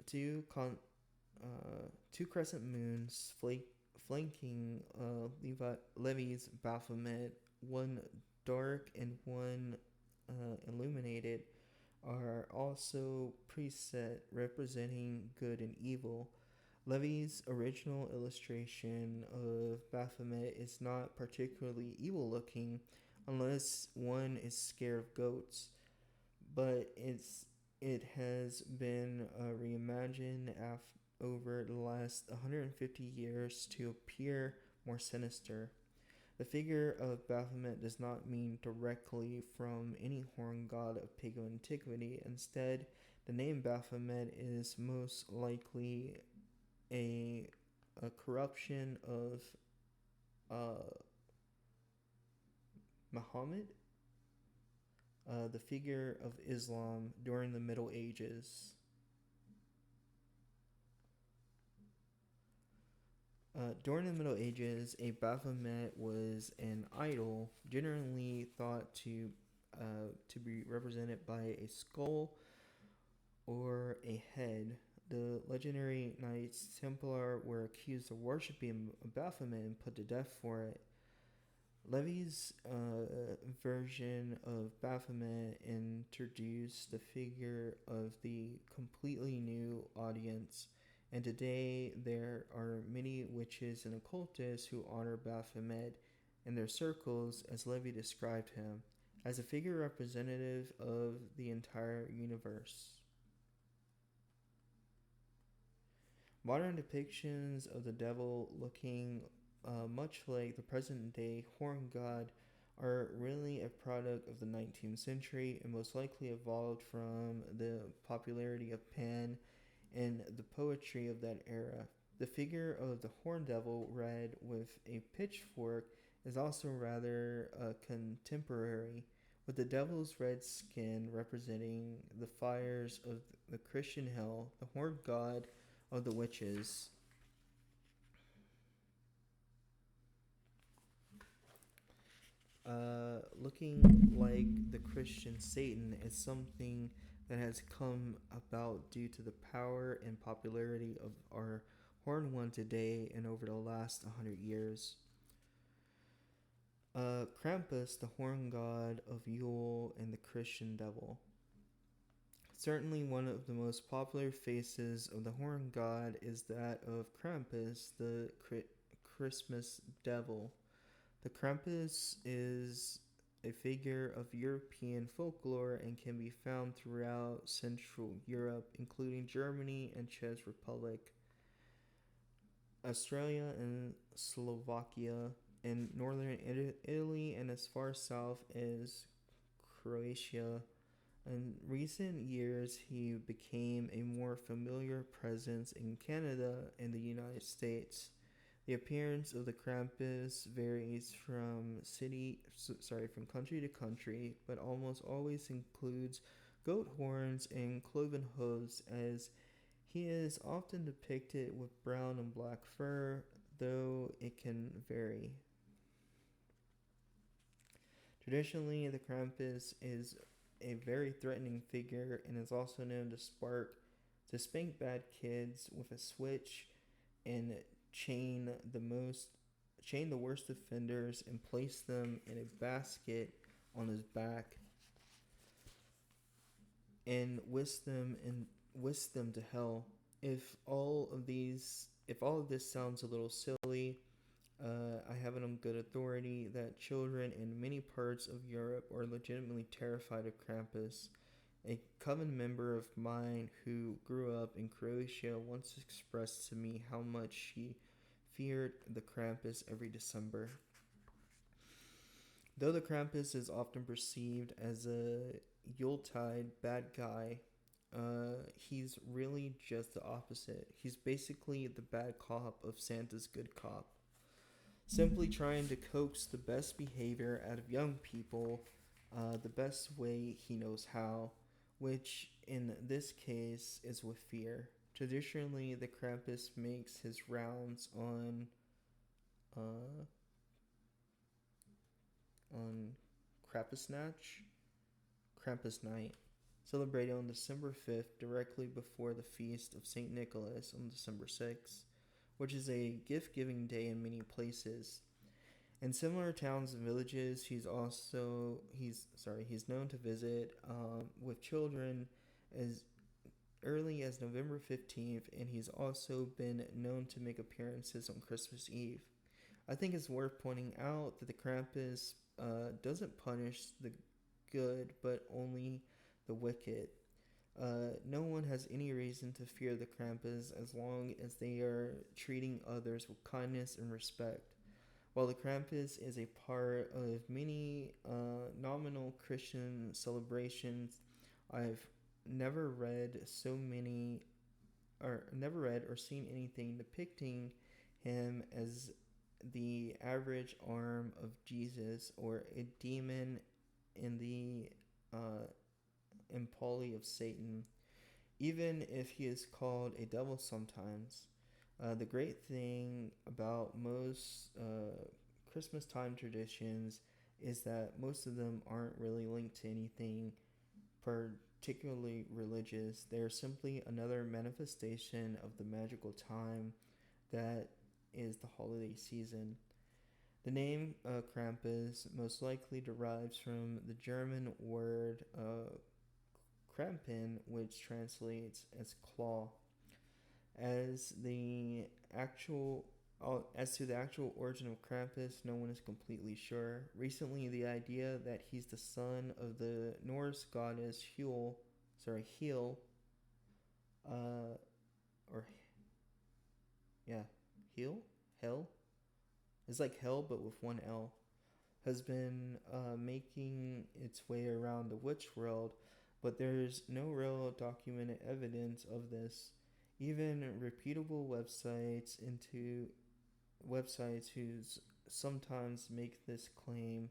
two crescent moons flanking Levy's Baphomet, one dark and one illuminated, are also preset representing good and evil. Levy's original illustration of Baphomet is not particularly evil looking unless one is scared of goats, but it has been reimagined over the last 150 years to appear more sinister. The figure of Baphomet does not mean directly from any horn god of pagan antiquity. Instead, the name Baphomet is most likely a corruption of Muhammad, the figure of Islam during the Middle Ages. During the Middle Ages, a Baphomet was an idol, generally thought to be represented by a skull or a head. The legendary Knights Templar were accused of worshiping Baphomet and put to death for it. Levy's version of Baphomet introduced the figure of the completely new audience, and today there are many witches and occultists who honor Baphomet in their circles, as Levy described him, as a figure representative of the entire universe. Modern depictions of the devil looking much like the present-day horn god are really a product of the 19th century and most likely evolved from the popularity of Pan and the poetry of that era. The figure of the horned devil, red with a pitchfork, is also rather contemporary, with the devil's red skin representing the fires of the Christian hell, the horned god of the witches. Looking like the Christian Satan is something that has come about due to the power and popularity of our horned one today and over the last 100 years. Krampus, the horned god of Yule and the Christian devil. Certainly one of the most popular faces of the horned god is that of Krampus, the Christmas devil. The Krampus is a figure of European folklore and can be found throughout Central Europe, including Germany and Czech Republic, Australia and Slovakia, in northern Italy, and as far south as Croatia. In recent years, he became a more familiar presence in Canada and the United States. The appearance of the Krampus varies from country to country, but almost always includes goat horns and cloven hooves, as he is often depicted with brown and black fur, though it can vary. Traditionally, the Krampus is a very threatening figure and is also known to spank bad kids with a switch and chain the worst offenders and place them in a basket on his back and whisk them to hell. If all of this sounds a little silly, I have it on good authority that children in many parts of Europe are legitimately terrified of Krampus. A coven member of mine who grew up in Croatia once expressed to me how much she feared the Krampus every December. Though the Krampus is often perceived as a Yuletide bad guy, he's really just the opposite. He's basically the bad cop of Santa's good cop, simply trying to coax the best behavior out of young people the best way he knows how, which in this case is with fear. Traditionally, the Krampus makes his rounds uh, on Krampus Night, celebrated on December 5th, directly before the feast of St. Nicholas on December 6th, which is a gift-giving day in many places. In similar towns and villages, he's known to visit with children as early as November 15th, and he's also been known to make appearances on Christmas Eve. I think it's worth pointing out that the Krampus doesn't punish the good, but only the wicked. No one has any reason to fear the Krampus as long as they are treating others with kindness and respect. While the Krampus is a part of many nominal Christian celebrations, I've never read or seen anything depicting him as the average arm of Jesus or a demon in the employ of Satan, even if he is called a devil sometimes. The great thing about most Christmas time traditions is that most of them aren't really linked to anything particularly religious. They are simply another manifestation of the magical time that is the holiday season. The name Krampus most likely derives from the German word Krampen, which translates as claw. As the actual As to the actual origin of Krampus, no one is completely sure. Recently, the idea that he's the son of the Norse goddess Hel, or yeah, Hel, is like hell but with one L, has been making its way around the witch world, but there's no real documented evidence of this. Even reputable websites whose sometimes make this claim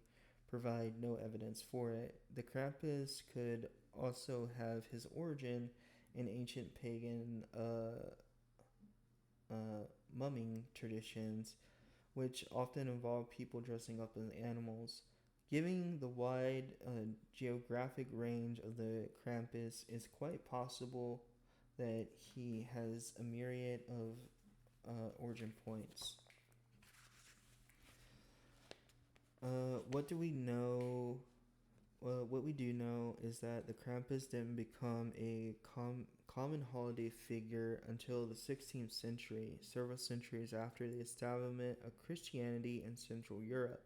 provide no evidence for it. The Krampus could also have his origin in ancient pagan mumming traditions, which often involve people dressing up as animals. Given the wide geographic range of the Krampus, it's quite possible that he has a myriad of origin points. What do we know? Well, what we do know is that the Krampus didn't become a common holiday figure until the 16th century, several centuries after the establishment of Christianity in Central Europe.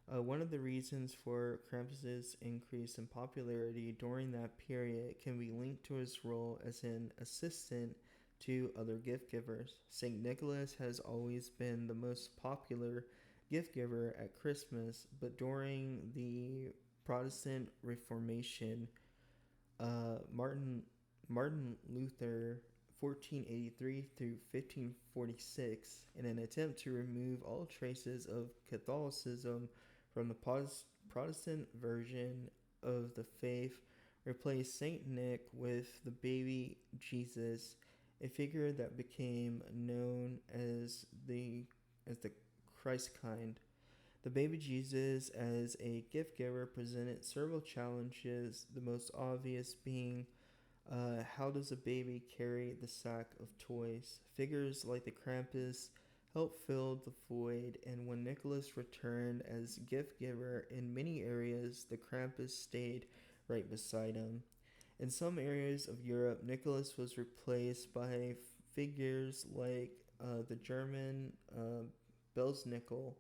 One of the reasons for Krampus's increase in popularity during that period can be linked to his role as an assistant to other gift givers. St. Nicholas has always been the most popular gift giver at Christmas, but during the Protestant Reformation, Martin Luther 1483 through 1546, in an attempt to remove all traces of Catholicism from the Protestant version of the faith, replaced Saint Nick with the baby Jesus, a figure that became known as the Christ kind. The baby Jesus, as a gift giver, presented several challenges, the most obvious being how does a baby carry the sack of toys? Figures like the Krampus helped fill the void, and when Nicholas returned as gift giver in many areas, the Krampus stayed right beside him. In some areas of Europe, Nicholas was replaced by figures like the German Belsnickel.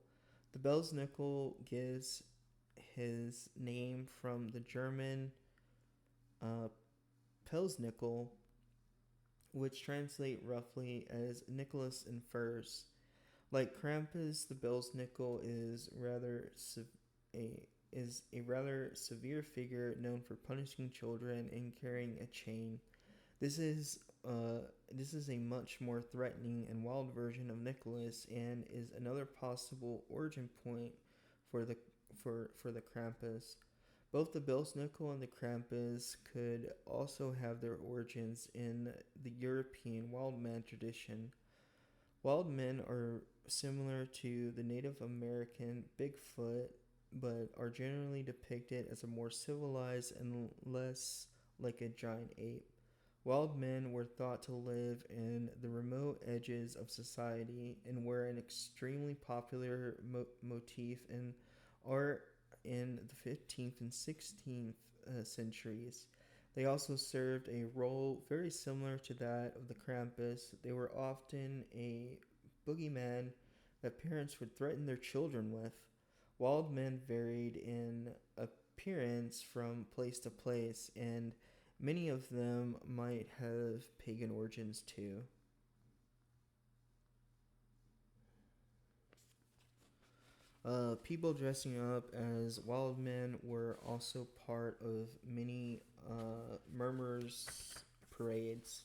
The Belsnickel gives his name from the German Pelsnickel, which translate roughly as Nicholas in furs. Like Krampus, the Belsnickel is a rather severe figure known for punishing children and carrying a chain. This is a much more threatening and wild version of Nicholas, and is another possible origin point for the Krampus. Both the Belsnickel and the Krampus could also have their origins in the European wild man tradition. Wild men are similar to the Native American Bigfoot, but are generally depicted as a more civilized and less like a giant ape. Wild men were thought to live in the remote edges of society and were an extremely popular motif in art in the 15th and 16th centuries. They also served a role very similar to that of the Krampus. They were often a boogeyman that parents would threaten their children with. Wild men varied in appearance from place to place, and many of them might have pagan origins too. People dressing up as wild men were also part of many murmurs parades.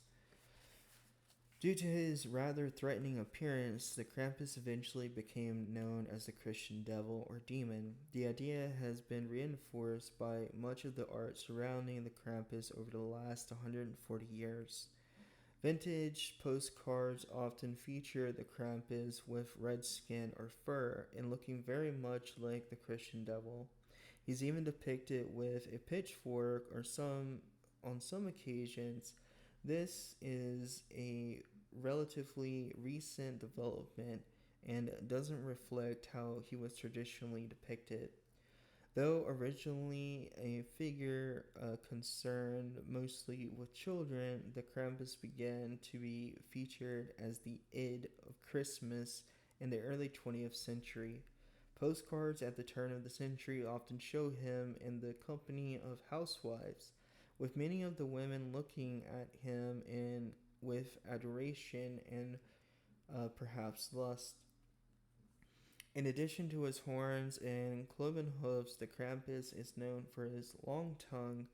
Due to his rather threatening appearance, the Krampus eventually became known as the Christian devil or demon. The idea has been reinforced by much of the art surrounding the Krampus over the last 140 years. Vintage postcards often feature the Krampus with red skin or fur and looking very much like the Christian devil. He's even depicted with a pitchfork on some occasions. This is a relatively recent development and doesn't reflect how he was traditionally depicted. Though originally a figure concerned mostly with children, the Krampus began to be featured as the id of Christmas in the early 20th century. Postcards at the turn of the century often show him in the company of housewives, with many of the women looking at him with adoration and perhaps lust. In addition to his horns and cloven hoofs, the Krampus is known for his long tongue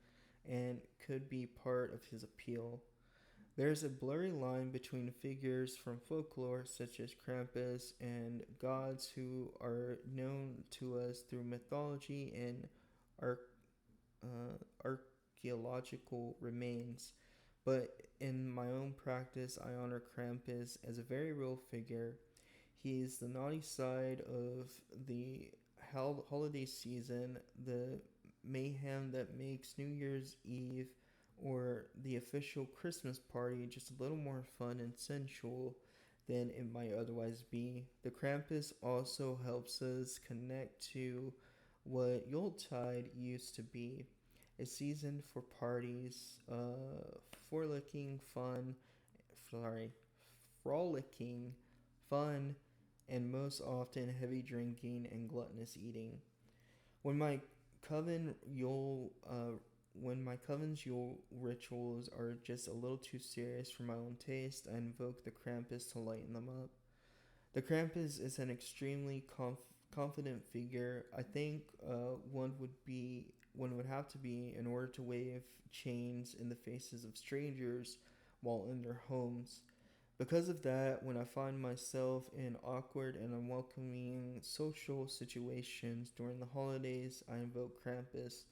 and could be part of his appeal. There's a blurry line between figures from folklore, such as Krampus, and gods who are known to us through mythology and arch- archaeological remains. But in my own practice, I honor Krampus as a very real figure. He is the naughty side of the holiday season, the mayhem that makes New Year's Eve or the official Christmas party just a little more fun and sensual than it might otherwise be. The Krampus also helps us connect to what Yuletide used to be, a season for parties, frolicking, fun, sorry, frolicking, fun, and most often heavy drinking and gluttonous eating. When my coven Yule, when my coven's Yule rituals are just a little too serious for my own taste, I invoke the Krampus to lighten them up. The Krampus is an extremely confident figure. I think one would have to be in order to wave chains in the faces of strangers while in their homes. Because of that, when I find myself in awkward and unwelcoming social situations during the holidays, I invoke Krampus.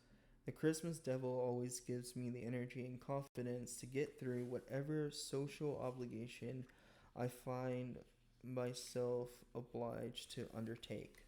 The Christmas devil always gives me the energy and confidence to get through whatever social obligation I find myself obliged to undertake.